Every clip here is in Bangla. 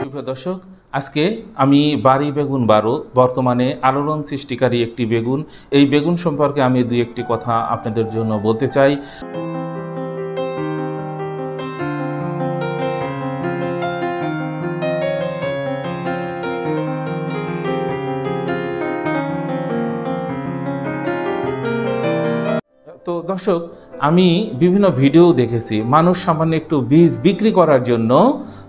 সুপ্রিয় দর্শক, আজকে আমি বাড়ি বেগুন 12 বর্তমানে আলোড়ন সৃষ্টিকারী একটি বেগুন, এই বেগুন সম্পর্কে আমি দুই একটি কথা আপনাদের জন্য বলতে চাই। তো দর্শক, আমি বিভিন্ন ভিডিও দেখেছি, মানুষ সামান্য একটু বীজ বিক্রি করার জন্য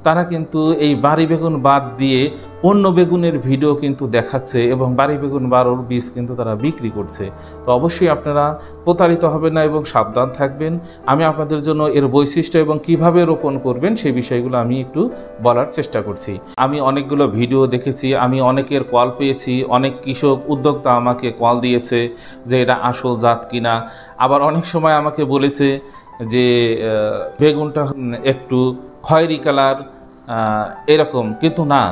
তারা কিন্তু এই বাড়ি বেগুন বাদ দিয়ে অন্য বেগুনের ভিডিও কিন্তু দেখাচ্ছে এবং বাড়ি বেগুন 12 বীজ কিন্তু তারা বিক্রি করছে। তো অবশ্যই আপনারা প্রতারিত হবেন না এবং সাবধান থাকবেন। আমি আপনাদের জন্য এর বৈশিষ্ট্য এবং কিভাবে রোপণ করবেন সেই বিষয়গুলো আমি একটু বলার চেষ্টা করছি। আমি অনেকগুলো ভিডিও দেখেছি, আমি অনেকের কল পেয়েছি, অনেক কৃষক উদ্যোক্তা আমাকে কল দিয়েছে যে এটা আসল জাত কিনা। আবার অনেক সময় আমাকে বলেছে যে বেগুনটা একটু খয়েরি কালার এরকম, কিন্তু না,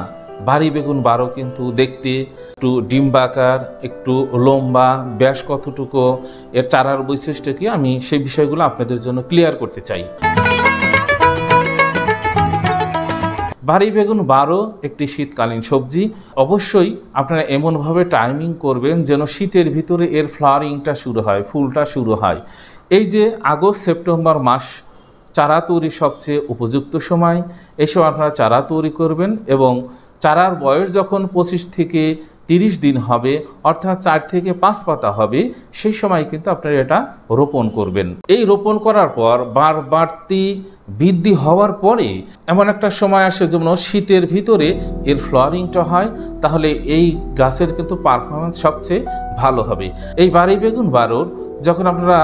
বাড়ি বেগুন 12 কিন্তু দেখতে একটু ডিম্বাকার, একটু লম্বা, ব্যাস কতটুকু, এর চারার বৈশিষ্ট্য কি, আমি সেই বিষয়গুলো আপনাদের জন্য ক্লিয়ার করতে চাই। বাড়ি বেগুন 12 একটি শীতকালীন সবজি। অবশ্যই আপনারা এমনভাবে টাইমিং করবেন যেন শীতের ভিতরে এর ফ্লাওয়ারিংটা শুরু হয়, ফুলটা শুরু হয়। এই যে আগস্ট সেপ্টেম্বর মাস চারা তৈরির সবচেয়ে উপযুক্ত সময়, এই সময় আপনারা চারা তৈরি করবেন এবং চারার বয়স যখন 25 থেকে 30 দিন হবে, অর্থাৎ 4 থেকে 5 পাতা হবে, সেই সময় কিন্তু আপনারা এটা রোপণ করবেন। এই রোপণ করার পর বাড়তি বৃদ্ধি হওয়ার পরে এমন একটা সময় আসে যেমন শীতের ভিতরে এর ফ্লাওয়ারিংটা হয়, তাহলে এই গাছের কিন্তু পারফরমেন্স সবচেয়ে ভালো হবে। এই বাড়ি বেগুন 12 যখন আপনারা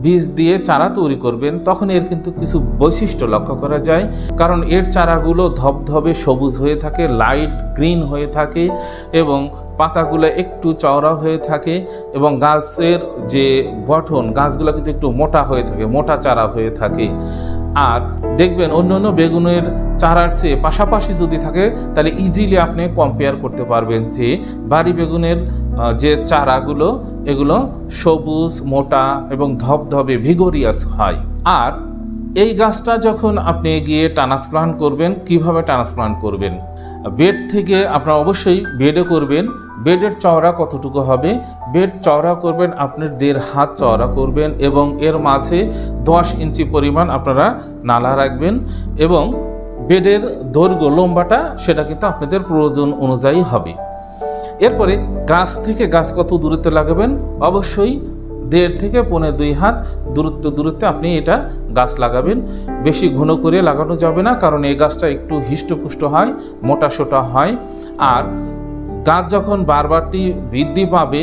বীজ দিয়ে চারা তৈরি করবেন তখন এর কিন্তু কিছু বৈশিষ্ট্য লক্ষ্য করা যায়, কারণ এর চারাগুলো ধবধবে সবুজ হয়ে থাকে, লাইট গ্রিন হয়ে থাকে এবং পাতাগুলো একটু চওড়া হয়ে থাকে এবং গাছের যে গঠন, গাছগুলো কিন্তু একটু মোটা হয়ে থাকে, মোটা চারা হয়ে থাকে। আর দেখবেন অন্যান্য বেগুনের চারার চেয়ে পাশাপাশি যদি থাকে তাহলে ইজিলি আপনি কম্পেয়ার করতে পারবেন যে বাড়ি বেগুনের যে চারাগুলো এগুলো সবুজ, মোটা এবং ধবধবে ভিগোরিয়াস হয়। আর এই গাছটা যখন আপনি গিয়ে ট্রান্সপ্লান্ট করবেন, কিভাবে ট্রান্সপ্লান্ট করবেন? বেড থেকে আপনারা অবশ্যই বেডে করবেন। বেডের চওড়া কতটুকু হবে? বেড চওড়া করবেন আপনার 1.5 হাত চওড়া করবেন এবং এর মাঝে 10 ইঞ্চি পরিমাণ আপনারা নালা রাখবেন এবং বেডের দৈর্ঘ্য লম্বাটা সেটা কিন্তু আপনাদের প্রয়োজন অনুযায়ী হবে। এরপরে গাছ থেকে গাছ কত দূরত্বে লাগাবেন? অবশ্যই 1.5 থেকে 2.25 হাত দূরত্বে আপনি এটা গাছ লাগাবেন। বেশি ঘন করে লাগানো যাবে না, কারণ এই গাছটা একটু হিষ্টপুষ্ট হয়, মোটাসোটা হয়। আর গাছ যখন বারবারটি বৃদ্ধি পাবে,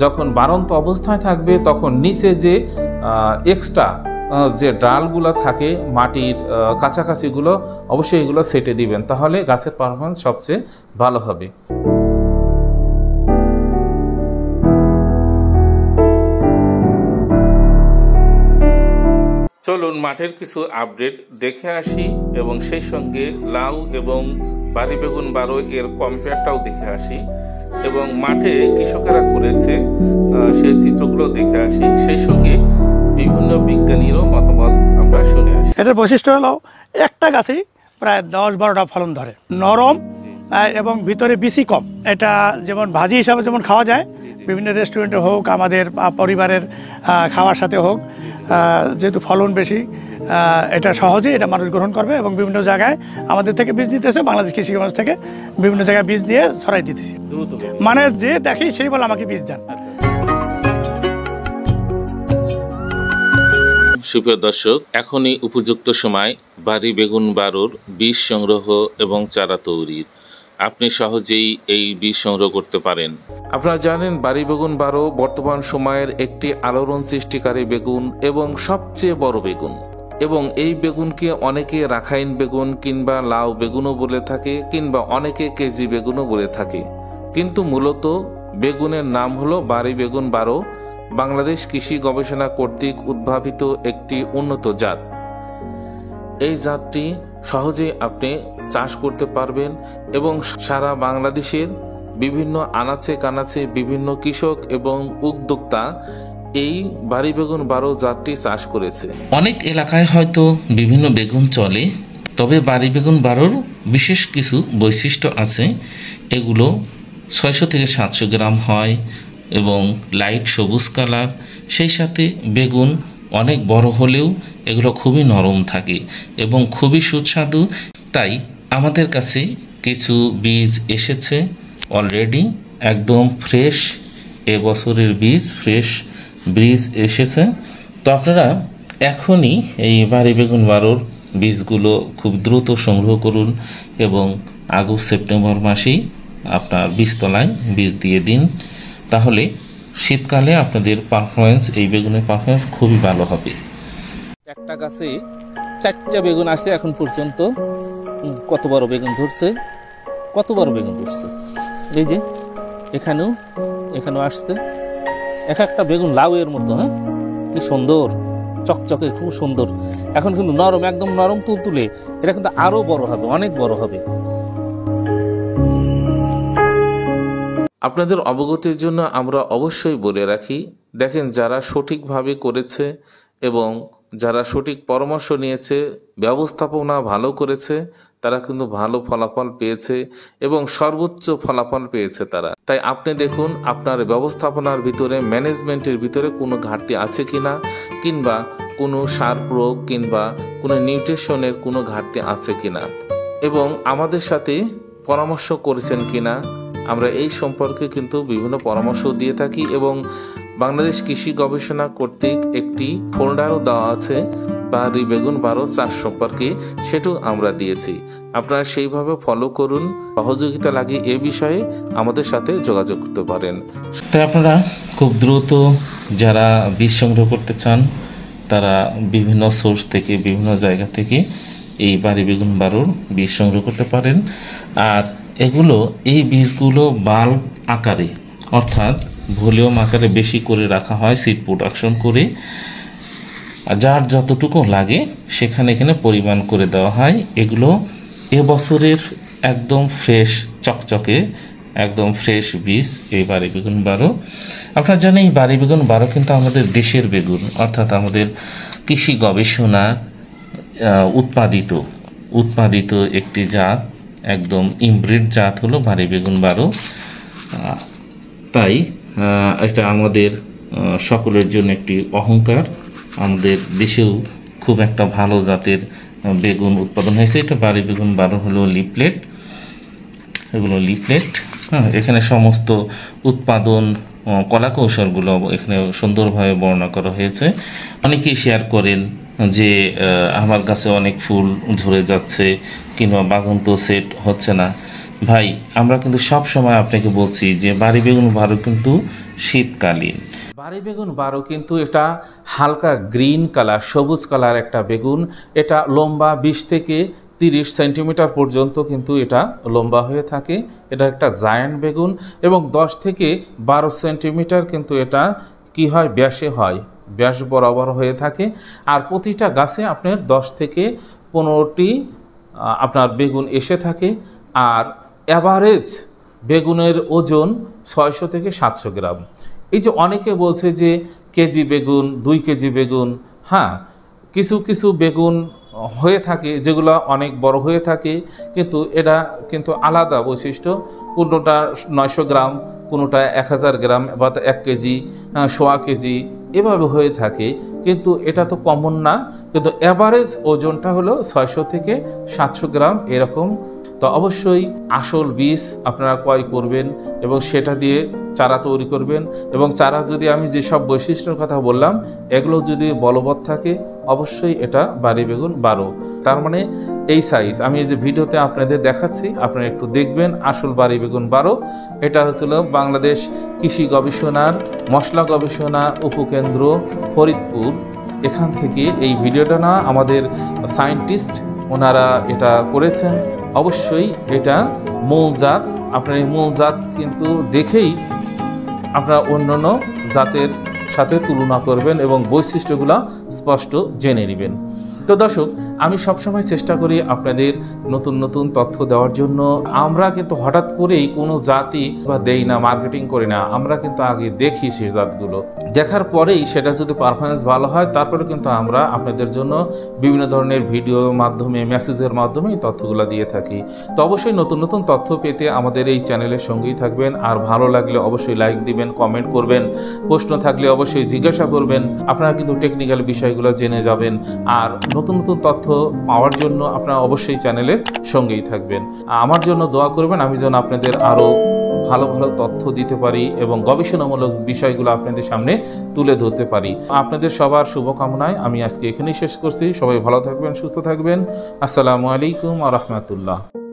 যখন বাড়ন্ত অবস্থায় থাকবে, তখন নিচে যে এক্সট্রা যে ডালগুলো থাকে মাটির কাছাকাছিগুলো অবশ্যই এগুলো সেটে দিবেন, তাহলে গাছের পারফরমেন্স সবচেয়ে ভালো হবে। চলুন মাঠের কিছু আপডেট দেখে আসি এবং সেই সঙ্গে লাউ এবং বাড়ি বেগুন 12 এর কম্পেয়ারটাও দেখে আসি এবং মাঠে কৃষকেরা করেছে সেই চিত্রগুলো দেখে আসি, সেই সঙ্গে বিভিন্ন বিজ্ঞানীরও মতামত আমরা শুনে আসি। এটার বৈশিষ্ট্য হলো একটা গাছেই প্রায় 10-12টা ফলন ধরে, নরম এবং ভিতরে বিচি কম। এটা যেমন ভাজি হিসাবে যেমন খাওয়া যায়, বিভিন্ন রেস্টুরেন্টে হোক, আমাদের পরিবারের খাওয়ার সাথে হোক, যেহেতু ফলন বেশি, এটা সহজেই এটা মানুষ গ্রহণ করবে এবং বিভিন্ন জায়গায় আমাদের থেকে বীজ নিতেছে, বাংলাদেশ কৃষিগঞ্জ থেকে বিভিন্ন জায়গায় বীজ দিয়ে ছড়াই দিতেছে। মানে যে দেখি সেই বলে আমাকে বীজ দেন। সুপ্রিয় দর্শক, এখনই উপযুক্ত সময় বাড়ি বেগুন 12 বীজ সংগ্রহ এবং চারা তৈরির। আপনি সহজেই এই বীজ সংগ্রহ করতে পারেন। আপনারা জানেন বাড়ি বেগুন 12 বর্তমান সময়ের একটি আলোড়ন সৃষ্টিকারী বেগুন এবং সবচেয়ে বড় বেগুন, এবং এই বেগুনকে অনেকে রাখাইন বেগুন কিংবা লাউ বেগুনও বলে থাকে, কিংবা অনেকে কেজি বেগুনও বলে থাকে, কিন্তু মূলত বেগুনের নাম হলো বাড়ি বেগুন 12, বাংলাদেশ কৃষি গবেষণা কর্তৃক উদ্ভাবিত একটি উন্নত জাত। এই জাতটি সহজে আপনি চাষ করতে পারবেন এবং সারা বাংলাদেশের বিভিন্ন আনাচে কানাচে বিভিন্ন কৃষক এবং উদ্যোক্তা এই বাড়ি বেগুন 12 জাতটি চাষ করেছে। অনেক এলাকায় হয়তো বিভিন্ন বেগুন চলে, তবে বাড়ি বেগুন 12 বিশেষ কিছু বৈশিষ্ট্য আছে। এগুলো 600 থেকে 700 গ্রাম হয় এবং লাইট সবুজ কালার। সেই সাথে বেগুন অনেক বড় হলেও এগুলো খুবই নরম থাকে এবং খুবই সুস্বাদু। তাই আমাদের কাছে কিছু বীজ এসেছে অলরেডি, একদম ফ্রেশ এবছরের বীজ, ফ্রেশ বীজ এসেছে। তো আপনারা এখনই এই বাড়ি বেগুন 12 বীজগুলো খুব দ্রুত সংগ্রহ করুন এবং আগস্ট সেপ্টেম্বর মাসেই আপনার বীজতলায় বীজ দিয়ে দিন। তাহলে শীতকালে আপনাদের পারফরমেন্স, এই বেগুনের পারফরমেন্স খুবই ভালো হবে। একটা গাছে 4টা বেগুন আসছে এখন পর্যন্ত। কত বড় বেগুন ধরছে, কত বড় বেগুন ধরছে। এই যে এখানেও আসছে। একটা বেগুন লাউয়ের মতো। হ্যাঁ, কি সুন্দর চকচকে, খুব সুন্দর। এখন কিন্তু নরম, একদম নরম তুলতুলে। এটা কিন্তু আরো বড় হবে, অনেক বড় হবে। আপনাদের অবগতির জন্য আমরা অবশ্যই বলে রাখি, দেখেন যারা সঠিকভাবে করেছে এবং যারা সঠিক পরামর্শ নিয়েছে, ব্যবস্থাপনা ভালো করেছে, তারা কিন্তু ভালো ফলাফল পেয়েছে এবং সর্বোচ্চ ফলাফল পেয়েছে তারা। তাই আপনি দেখুন আপনার ব্যবস্থাপনার ভিতরে, ম্যানেজমেন্টের ভিতরে কোনো ঘাটতি আছে কিনা, কিংবা কোনো সার প্রয়োগ কিংবা কোনো নিউট্রিশনের কোনো ঘাটতি আছে কিনা এবং আমাদের সাথে পরামর্শ করেছেন কিনা। আমরা এই সম্পর্কে কিন্তু বিভিন্ন পরামর্শ দিয়ে থাকি এবং বাংলাদেশ কৃষি গবেষণা কর্তৃক একটি ফোল্ডারও দেওয়া আছে বাড়ি বেগুন 12 চাষ সম্পর্কে, সেটাও আমরা দিয়েছি। আপনারা সেইভাবে ফলো করুন। সহযোগিতা লাগে এ বিষয়ে আমাদের সাথে যোগাযোগ করতে পারেন। তাই আপনারা খুব দ্রুত যারা বীজ সংগ্রহ করতে চান, তারা বিভিন্ন সোর্স থেকে, বিভিন্ন জায়গা থেকে এই বাড়ি বেগুন 12 বীজ সংগ্রহ করতে পারেন। আর এই বীজগুলো বাল্ব আকারে, অর্থাৎ ভলিউম আকারে বেশি করে রাখা হয় সিড প্রোডাকশন করে। যার যতটুকু লাগে সেখানে পরিমাণ করে দেওয়া হয়। এগুলো এবছরের একদম ফ্রেশ চকচকে, একদম ফ্রেশ বীজ এই বাড়ি বেগুন 12। আপনারা জানেন এই বাড়ি বেগুন 12 কিন্তু আমাদের দেশের বেগুন, অর্থাৎ আমাদের কৃষি গবেষণা উৎপাদিত একটি জাত, একদম ইমব্রিড জাত হলো বাড়ি বেগুন 12। তাই এটা আমাদের সকলের জন্য একটি অহংকার। আমাদের দেশেও খুব একটা ভালো জাতের বেগুন উৎপাদন হয়েছে। এটা বাড়ি বেগুন 12 হলো লিফলেট, এগুলো লিফলেট। হ্যাঁ, এখানে সমস্ত উৎপাদন কলাকৌশলগুলো এখানে সুন্দরভাবে বর্ণনা করা হয়েছে। অনেকেই শেয়ার করেন যে আমার কাছে অনেক ফুল ঝরে যাচ্ছে কিংবা বাগান তো সেট হচ্ছে না। ভাই, আমরা কিন্তু সব সময় আপনাকে বলছি যে বাড়ি বেগুন 12 কিন্তু শীতকালীন। বাড়ি বেগুন 12 কিন্তু এটা হালকা গ্রিন কালার, সবুজ কালার একটা বেগুন। এটা লম্বা 20 থেকে 30 সেন্টিমিটার পর্যন্ত কিন্তু এটা লম্বা হয়ে থাকে। এটা একটা জায়ান্ট বেগুন এবং 10 থেকে 12 সেন্টিমিটার কিন্তু এটা কি হয়, ব্যাসে হয়, ব্যাস বরাবর হয়ে থাকে। আর প্রতিটা গাছে আপনার 10 থেকে 15টি আপনার বেগুন এসে থাকে। আর অ্যাভারেজ বেগুনের ওজন 600 থেকে 700 গ্রাম। এই যে অনেকে বলছে যে কেজি বেগুন, 2 কেজি বেগুন, হ্যাঁ, কিছু বেগুন হয়ে থাকে যেগুলো অনেক বড় হয়ে থাকে, কিন্তু এটা কিন্তু আলাদা বৈশিষ্ট্য। কোনোটা 900 গ্রাম, কোনোটা 1000 গ্রাম বা 1 কেজি, 1.5 কেজি এভাবে হয়ে থাকে, কিন্তু এটা তো কমন না। কিন্তু অ্যাভারেজ ওজনটা হলো 600 থেকে 700 গ্রাম এরকম। তো অবশ্যই আসল বীজ আপনারা ক্রয় করবেন এবং সেটা দিয়ে চারা তৈরি করবেন। এবং চারা যদি আমি যেসব বৈশিষ্ট্যের কথা বললাম এগুলো যদি বলবৎ থাকে, অবশ্যই এটা বাড়ি বেগুন 12। তার মানে এই সাইজ আমি যে ভিডিওতে আপনাদের দেখাচ্ছি, আপনারা একটু দেখবেন আসল বাড়ি বেগুন 12। এটা হচ্ছিল বাংলাদেশ কৃষি গবেষণার মশলা গবেষণা উপকেন্দ্র ফরিদপুর। এখান থেকে এই ভিডিওটা না আমাদের সায়েন্টিস্ট ওনারা এটা করেছেন। অবশ্যই এটা মূল জাত। আপনার এই মূল জাত কিন্তু দেখেই আপনারা অন্যান্য জাতের সাথে তুলনা করবেন এবং বৈশিষ্ট্যগুলো স্পষ্ট জেনে নেবেন। তো দর্শক, আমি সবসময় চেষ্টা করি আপনাদের নতুন নতুন তথ্য দেওয়ার জন্য। আমরা কিন্তু হঠাৎ করেই কোনো জাতি বা দেই না, মার্কেটিং করি না, আমরা কিন্তু আগে দেখি সেই জাতগুলো, দেখার পরেই সেটা যদি পারফরমেন্স ভালো হয় তারপরে কিন্তু আমরা আপনাদের জন্য বিভিন্ন ধরনের ভিডিওর মাধ্যমে, মেসেজের মাধ্যমে এই তথ্যগুলো দিয়ে থাকি। তো অবশ্যই নতুন নতুন তথ্য পেতে আমাদের এই চ্যানেলের সঙ্গেই থাকবেন। আর ভালো লাগলে অবশ্যই লাইক দিবেন, কমেন্ট করবেন, প্রশ্ন থাকলে অবশ্যই জিজ্ঞাসা করবেন। আপনারা কিন্তু টেকনিক্যাল বিষয়গুলো জেনে যাবেন। আর নতুন নতুন তথ্য পাওয়ার জন্য আপনারা অবশ্যই চ্যানেলের সঙ্গেই থাকবেন। আমার জন্য দোয়া করবেন, আমি যেন আপনাদের আরও ভালো ভালো তথ্য দিতে পারি এবং গবেষণামূলক বিষয়গুলো আপনাদের সামনে তুলে ধরতে পারি। আপনাদের সবার শুভকামনায় আমি আজকে এখানেই শেষ করছি। সবাই ভালো থাকবেন, সুস্থ থাকবেন। আসসালামু আলাইকুম ওয়া রাহমাতুল্লাহ।